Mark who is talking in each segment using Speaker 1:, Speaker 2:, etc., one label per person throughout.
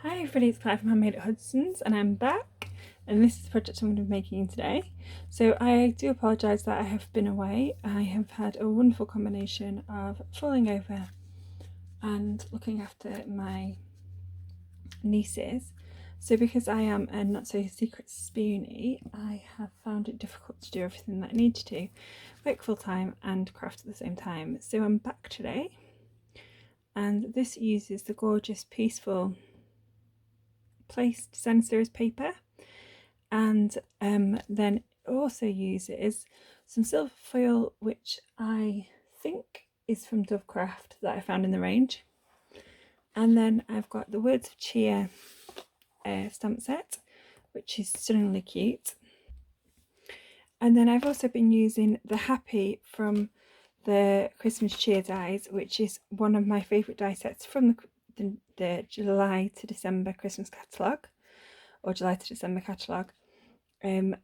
Speaker 1: Hi everybody, it's Claire from Handmade at Hudson's and I'm back, and this is the project I'm going to be making today. So I do apologise that I have been away. I have had a wonderful combination of falling over and looking after my nieces. So because I am a not so secret spoonie, I have found it difficult to do everything that I need to do, work full time and craft at the same time. So I'm back today, and this uses the gorgeous Peaceful Place design series paper, and then it also uses some silver foil, which I think is from Dovecraft that I found in the range, and then I've got the Words of Cheer stamp set, which is stunningly cute, and then I've also been using the Happy from the Christmas Cheer dies, which is one of my favourite die sets from the July to December Christmas catalogue, or July to December catalogue. And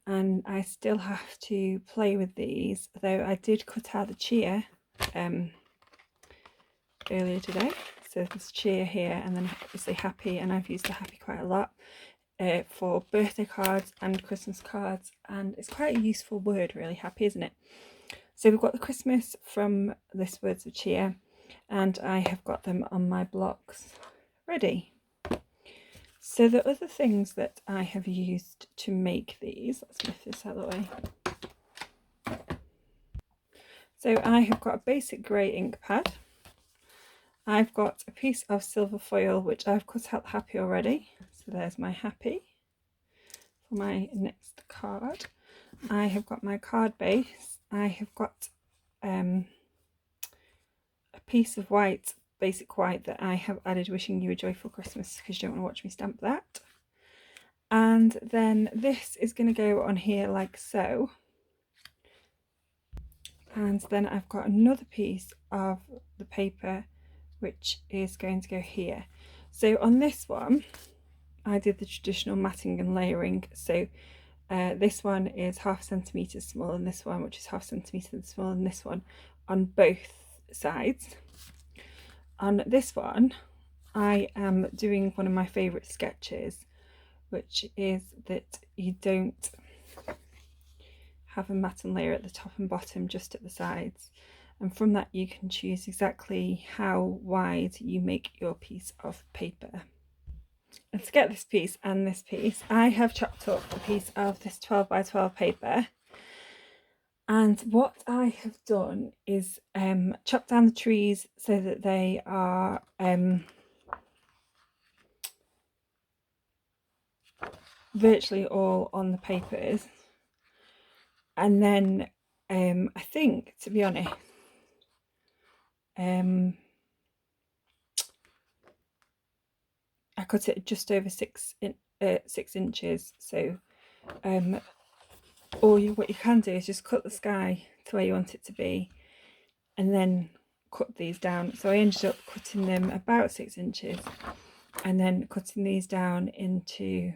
Speaker 1: I still have to play with these, though I did cut out the cheer earlier today. So there's cheer here, and then obviously Happy, and I've used the Happy quite a lot for birthday cards and Christmas cards, and it's quite a useful word really, Happy, isn't it? So we've got the Christmas from this Words of Cheer, and I have got them on my blocks ready. So the other things that I have used to make these, let's move this out of the way. So I have got a basic grey ink pad. I've got a piece of silver foil, which I've cut out the Happy already. So there's my Happy for my next card. I have got my card base. I have got a piece of white, basic white, that I have added Wishing You a Joyful Christmas because you don't want to watch me stamp that. And then this is going to go on here like so. And then I've got another piece of the paper which is going to go here. So on this one I did the traditional matting and layering. So this one is 0.5 centimetre smaller than this one, which is 0.5 centimetre smaller than this one, on both sides. On this one I am doing one of my favourite sketches, which is that you don't have a mat and layer at the top and bottom, just at the sides, and from that you can choose exactly how wide you make your piece of paper. And to get this piece and this piece, I have chopped up a piece of this 12 by 12 paper, and what I have done is chop down the trees so that they are virtually all on the papers. And then I think, to be honest, I cut it just over 6 inches. So or what you can do is just cut the sky to where you want it to be, and then cut these down. So I ended up cutting them about 6 inches, and then cutting these down into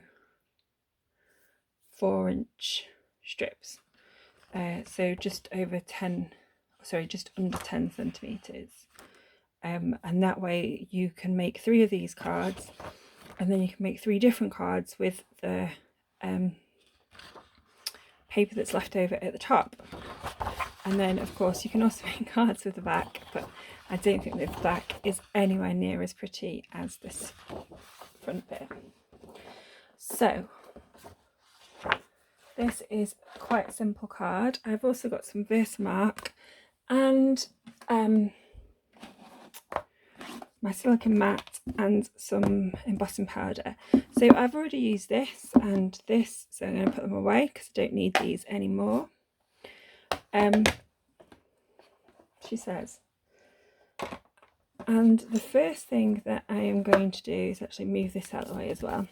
Speaker 1: 4-inch strips. So just under 10 centimetres. And that way you can make 3 of these cards, and then you can make 3 different cards with the paper that's left over at the top. And then of course you can also make cards with the back, but I don't think the back is anywhere near as pretty as this front bit. So this is quite a simple card. I've also got some Versamark and my silicone mat and some embossing powder. So I've already used this and this, so I'm going to put them away because I don't need these anymore. She says. And the first thing that I am going to do is actually move this out of the way as well.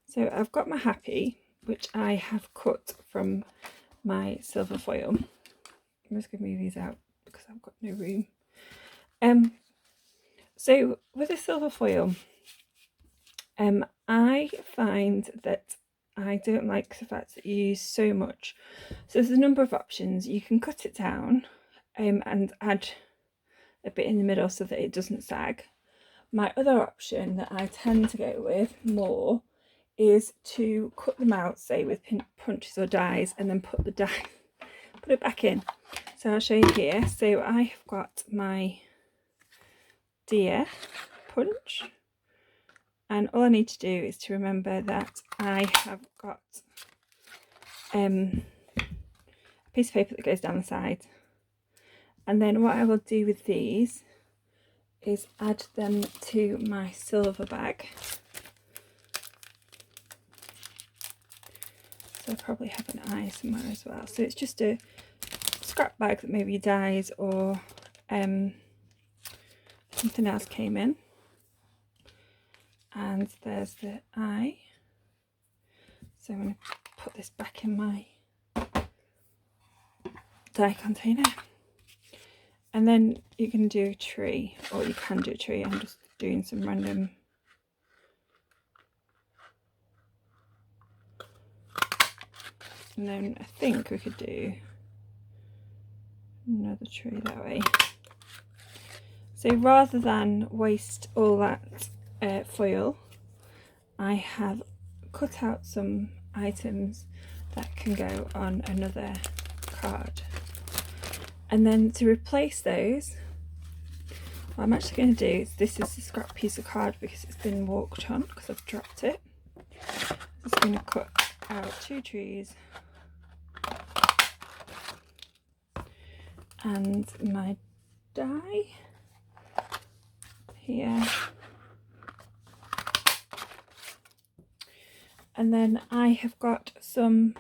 Speaker 1: So I've got my Happy, which I have cut from my silver foil. I'm just going to move these out because I've got no room. So with the silver foil, I find that I don't like the fact that you use so much. So there's a number of options. You can cut it down and add a bit in the middle so that it doesn't sag. My other option that I tend to go with more is to cut them out, say with pin punches or dies, and then put the die, put it back in. So I'll show you here. So I have got my deer punch, and all I need to do is to remember that I have got a piece of paper that goes down the side, and then what I will do with these is add them to my silver bag. So I probably have an eye somewhere as well. So it's just a scrap bag that maybe dies or something else came in. And there's the eye. So I'm going to put this back in my die container. And then you can do a tree, or you can do a tree. I'm just doing some random. And then I think we could do another tree that way. So rather than waste all that foil, I have cut out some items that can go on another card. And then to replace those, what I'm actually going to do is, this is a scrap piece of card because it's been walked on because I've dropped it. I'm just going to cut out 2 trees and my die here. And then I have got some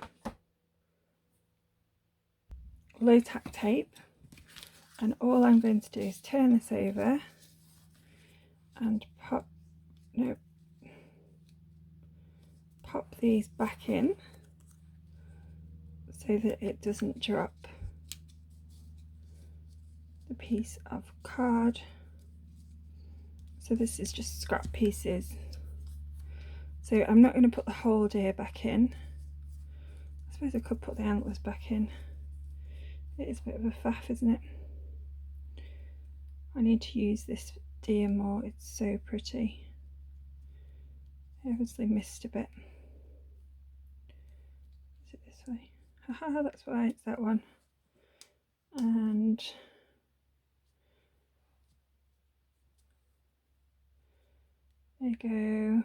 Speaker 1: low tack tape, and all I'm going to do is turn this over and pop these back in so that it doesn't drop the piece of card. So this is just scrap pieces. So I'm not going to put the whole deer back in. I suppose I could put the antlers back in. It is a bit of a faff, isn't it? I need to use this deer more, it's so pretty. I obviously missed a bit. Is it this way? Haha, that's why it's that one. And there you go.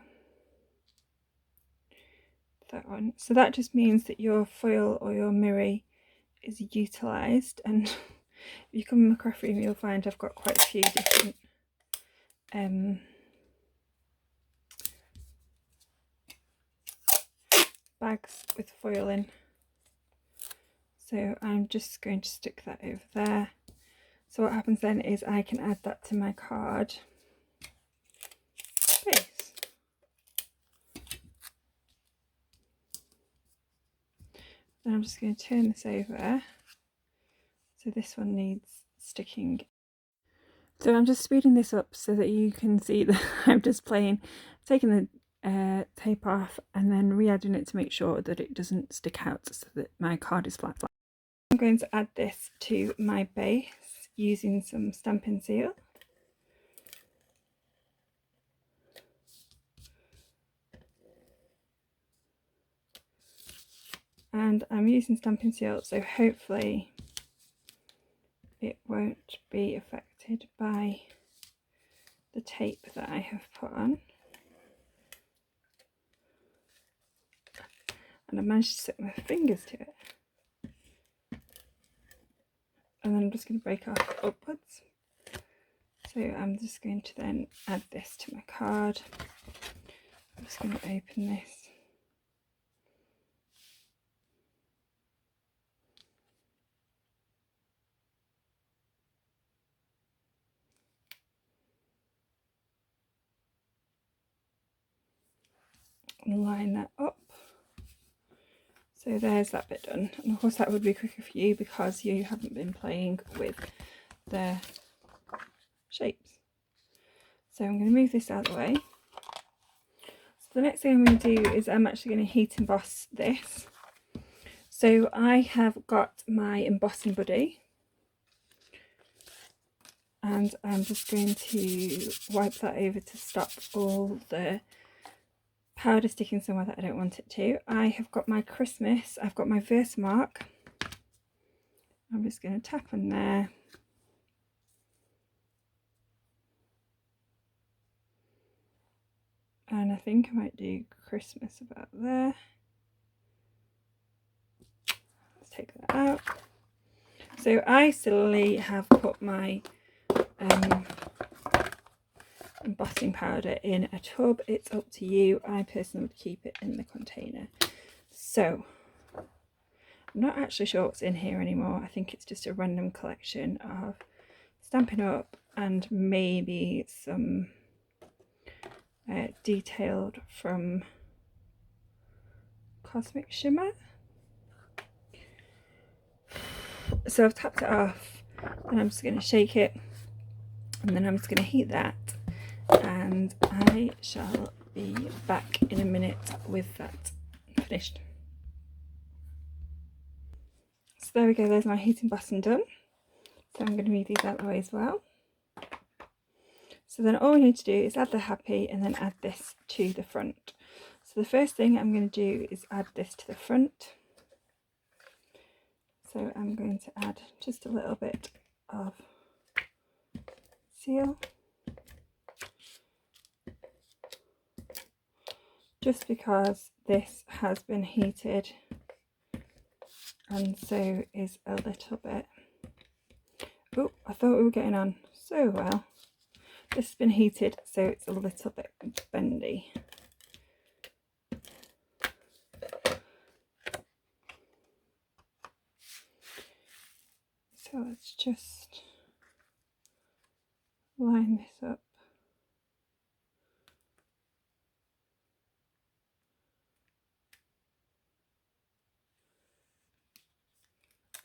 Speaker 1: That one. So that just means that your foil or your mirror is utilised, and if you come in my craft room you'll find I've got quite a few different bags with foil in. So I'm just going to stick that over there. So what happens then is I can add that to my card base. Then I'm just going to turn this over. So this one needs sticking. So I'm just speeding this up so that you can see that I'm just taking the tape off and then re-adding it to make sure that it doesn't stick out so that my card is flat. I'm going to add this to my base using some Stampin' Seal. And I'm using Stampin' Seal, so hopefully it won't be affected by the tape that I have put on. And I managed to stick my fingers to it. And then I'm just going to break off upwards. So I'm just going to then add this to my card. I'm just going to open this. And line that up. So there's that bit done, and of course that would be quicker for you because you haven't been playing with the shapes. So I'm going to move this out of the way. So the next thing I'm going to do is I'm actually going to heat emboss this. So I have got my embossing buddy, and I'm just going to wipe that over to stop all the powder sticking somewhere that I don't want it to. I have got my Christmas, I've got my Versamark. I'm just going to tap on there. And I think I might do Christmas about there. Let's take that out. So I silly have put my embossing powder in a tub. It's up to you. I personally would keep it in the container. So I'm not actually sure what's in here anymore. I think it's just a random collection of Stampin' Up and maybe some detailed from Cosmic Shimmer. So I've tapped it off and I'm just going to shake it, and then I'm just going to heat that, and I shall be back in a minute with that finished. So there we go, there's my heat embossing done. So I'm going to move these out of the way as well. So then all we need to do is add the happy and then add this to the front. So the first thing I'm going to do is add this to the front. So I'm going to add just a little bit of seal, just because this has been heated and so is a little bit, oh, I thought we were getting on so well. This has been heated, so it's a little bit bendy. So let's just line this up.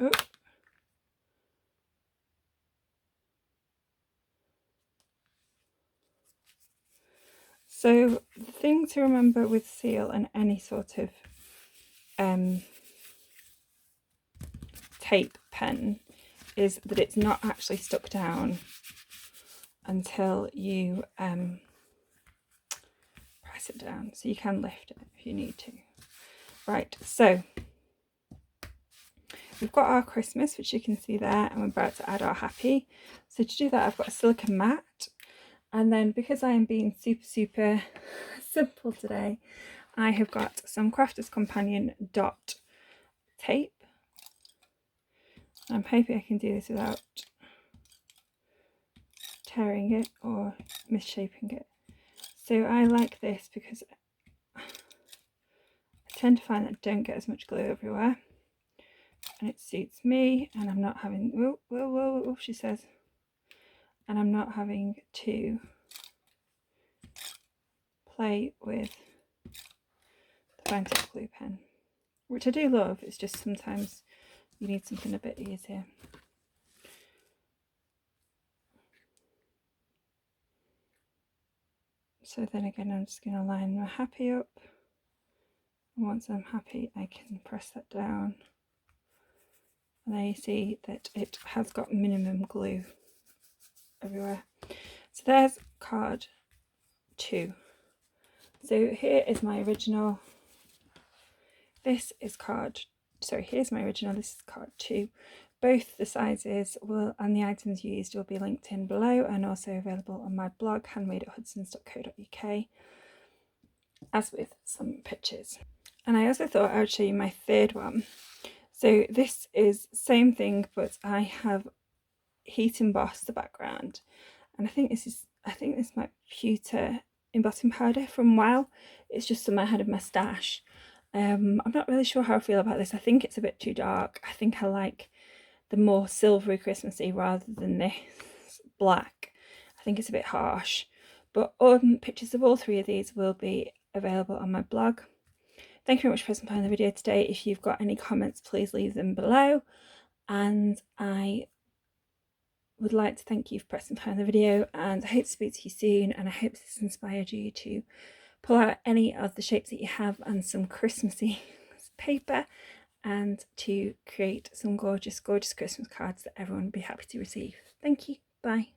Speaker 1: Oh. So the thing to remember with seal and any sort of tape pen is that it's not actually stuck down until you press it down. So you can lift it if you need to. Right, so we've got our Christmas, which you can see there, and we're about to add our happy. So to do that, I've got a silicone mat, and then because I am being super simple today, I have got some Crafter's Companion dot tape. I'm hoping I can do this without tearing it or misshaping it. So I like this because I tend to find that I don't get as much glue everywhere, and it suits me, and I'm not having, whoa, she says, and I'm not having to play with the fine tip glue pen, which I do love. It's just sometimes you need something a bit easier. So then again, I'm just going to line my happy up, and once I'm happy I can press that down, and there you see that it has got minimum glue everywhere. So there's card 2. So here is my original, this is card, sorry, here's my original, this is card 2. Both the sizes will and the items used will be linked in below and also available on my blog handmadeathudsons.co.uk, as with some pictures. And I also thought I would show you my third one. So this is same thing, but I have heat embossed the background, and I think this might be pewter embossing powder from Well. It's just some I had in my stash. I'm not really sure how I feel about this. I think it's a bit too dark. I think I like the more silvery Christmassy rather than this black. I think it's a bit harsh, but pictures of all 3 of these will be available on my blog. Thank you very much for pressing play on the video today. If you've got any comments, please leave them below, and I would like to thank you for pressing play on the video, and I hope to speak to you soon, and I hope this inspired you to pull out any of the shapes that you have and some Christmassy paper, and to create some gorgeous Christmas cards that everyone would be happy to receive. Thank you. Bye.